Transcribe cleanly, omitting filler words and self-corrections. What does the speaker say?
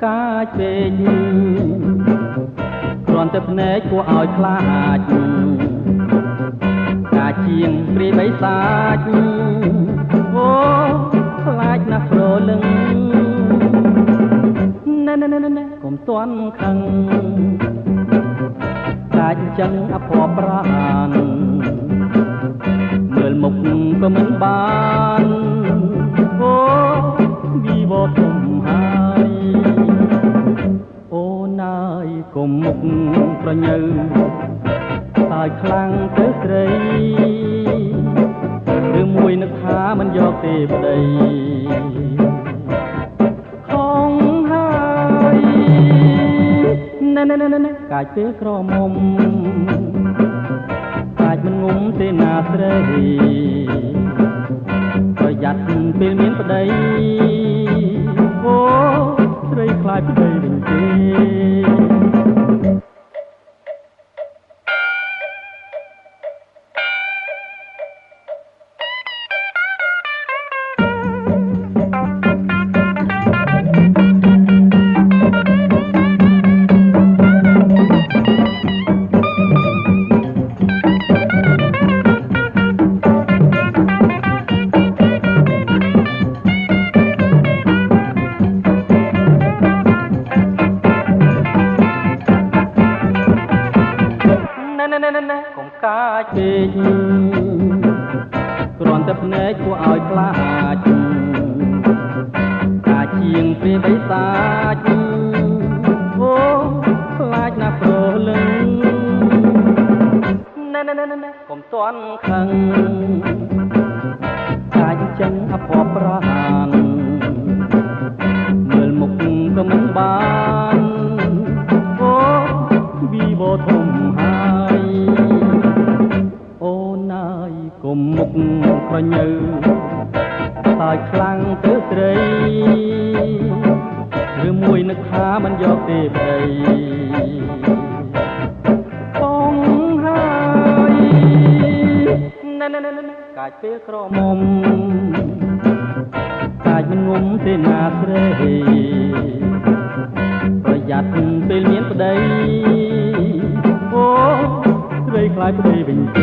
កាចពេកគ្រាន់តែភ្នែកគួរឲ្យខ្លាចកាជាងព្រាយបិសាចអូខ្លាចណាស់ប្រលឹងណែកុំទាន់ខឹងកាចចឹងអភ័ព្វប្រានមើលមុខក៏មិនបានអូវីវធំហើយអូណាយកុំមុខប្រញើតើខ្លាំងទៅស្រីឬមួយនឹកថាមិនយកទេប្តីខំហើយណែកាចពេលក្រមុំកាចមិនងុំទេណាស្រីប្រយ័ត្នពេលមានប្តីអូស្រីខ្លាចប្តីវិញទេកុំកាចពេកគ្រាន់តែភ្នែកគួរឲ្យខ្លាចកាជាងព្រាយបិសាចអូខ្លាចណាស់ប្រលឹងណែកុំទាន់ខឹងកាចចឹងអភ័ព្វប្រានមើលមុខក៏មិនបានអូវីវធំហើយអូណាយកុំមុខប្រញើតើខ្លាំងទៅស្រីឬមួយនឹកថាមិនយកទេប្តីបងហើយណែកាចពេលក្រមុំកាចមិនងុំទេណាស្រីប្រយ័ត្នពេលមានប្តីអូស្រីខ្លាចប្តីវិញទេ